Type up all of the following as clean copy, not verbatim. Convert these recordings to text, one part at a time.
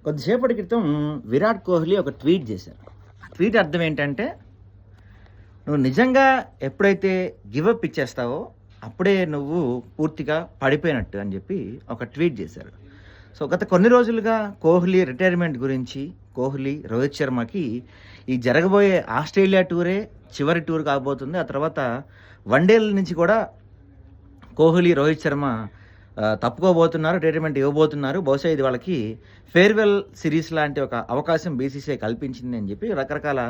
కొద్దిసేపటి క్రితం విరాట్ కోహ్లీ ఒక ట్వీట్ చేశారు. ట్వీట్ అర్థం ఏంటంటే, నువ్వు నిజంగా ఎప్పుడైతే గివప్ ఇచ్చేస్తావో అప్పుడే నువ్వు పూర్తిగా పడిపోయినట్టు అని చెప్పి ఒక ట్వీట్ చేశారు. సో గత కొన్ని రోజులుగా కోహ్లీ రిటైర్మెంట్ గురించి, కోహ్లీ, రోహిత్ శర్మకి ఈ జరగబోయే ఆస్ట్రేలియా టూరే చివరి టూర్ కాబోతుంది. ఆ తర్వాత వన్డేల నుంచి కూడా కోహ్లీ, రోహిత్ శర్మ తప్పుకోబోతున్నారు, రిటైర్మెంట్ ఇవ్వబోతున్నారు. బహుశా ఇది వాళ్ళకి ఫేర్వెల్ సిరీస్ లాంటి ఒక అవకాశం బీసీసీఐ కల్పించింది అని చెప్పి రకరకాల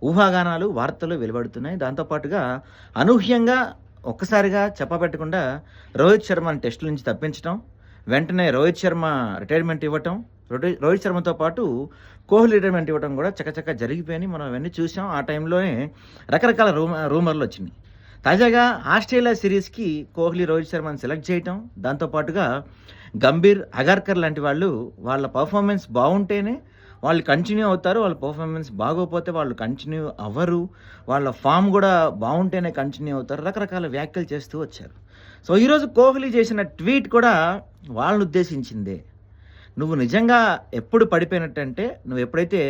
ఊహాగానాలు, వార్తలు వెలువడుతున్నాయి. దాంతోపాటుగా అనూహ్యంగా ఒక్కసారిగా చెప్పబెట్టకుండా రోహిత్ శర్మని టెస్టుల నుంచి తప్పించడం, వెంటనే రోహిత్ శర్మ రిటైర్మెంట్ ఇవ్వటం, రోహిత్ శర్మతో పాటు కోహ్లీ రిటైర్మెంట్ ఇవ్వడం కూడా చకచక జరిగిపోయి మనం అవన్నీ చూసాం. ఆ టైంలోనే రకరకాల రూమర్లు వచ్చినాయి. తాజాగా ఆస్ట్రేలియా సిరీస్కి కోహ్లీ, రోహిత్ శర్మని సెలెక్ట్ చేయటం, దాంతోపాటుగా గంభీర్, అగార్కర్ లాంటి వాళ్ళు వాళ్ళ పర్ఫార్మెన్స్ బాగుంటేనే వాళ్ళు కంటిన్యూ అవుతారు, వాళ్ళ పర్ఫార్మెన్స్ బాగోకపోతే వాళ్ళు కంటిన్యూ అవ్వరు, వాళ్ళ ఫామ్ కూడా బాగుంటేనే కంటిన్యూ అవుతారు, రకరకాల వ్యాఖ్యలు చేస్తూ వచ్చారు. సో ఈరోజు కోహ్లీ చేసిన ట్వీట్ కూడా వాళ్ళని ఉద్దేశించిందే. నువ్వు నిజంగా ఎప్పుడు పడిపోయినట్టు అంటే, నువ్వు ఎప్పుడైతే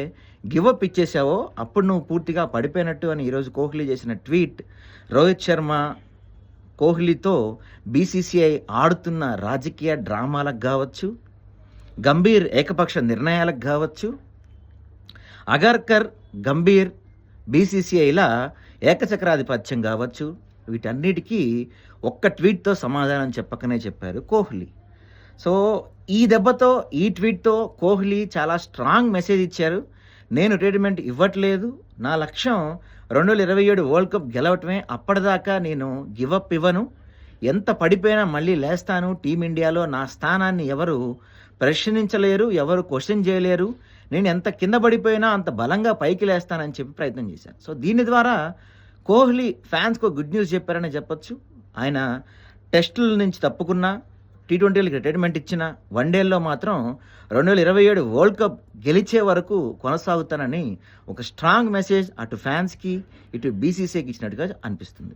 గివప్ ఇచ్చేసావో అప్పుడు నువ్వు పూర్తిగా పడిపోయినట్టు అని ఈరోజు కోహ్లీ చేసిన ట్వీట్ రోహిత్ శర్మ, కోహ్లీతో బీసీసీఐ ఆడుతున్న రాజకీయ డ్రామాలకు కావచ్చు, గంభీర్ ఏకపక్ష నిర్ణయాలకు కావచ్చు, అగార్కర్, గంభీర్, బీసీసీఐల ఏకచక్రాధిపత్యం కావచ్చు, వీటన్నిటికీ ఒక్క ట్వీట్తో సమాధానం చెప్పకనే చెప్పారు కోహ్లీ. సో ఈ దెబ్బతో, ఈ ట్వీట్తో కోహ్లీ చాలా స్ట్రాంగ్ మెసేజ్ ఇచ్చారు. నేను రిటైర్మెంట్ ఇవ్వట్లేదు, నా లక్ష్యం 2027 వరల్డ్ కప్ గెలవటమే, అప్పటిదాకా నేను గివప్ ఇవ్వను, ఎంత పడిపోయినా మళ్ళీ లేస్తాను, టీమిండియాలో నా స్థానాన్ని ఎవరు ప్రశ్నించలేరు, ఎవరు క్వశ్చన్ చేయలేరు, నేను ఎంత కింద పడిపోయినా అంత బలంగా పైకి లేస్తానని చెప్పి ప్రయత్నం చేశాను. సో దీని ద్వారా కోహ్లీ ఫ్యాన్స్కు గుడ్ న్యూస్ చెప్పారని చెప్పొచ్చు. ఆయన టెస్టుల నుంచి తప్పుకున్నా, T20లకు రిటైర్మెంట్ ఇచ్చిన, వన్డేల్లో మాత్రం 2027 వరల్డ్ కప్ గెలిచే వరకు కొనసాగుతానని ఒక స్ట్రాంగ్ మెసేజ్ అటు ఫ్యాన్స్కి, ఇటు బీసీసీఐకి ఇచ్చినట్టుగా అనిపిస్తుంది.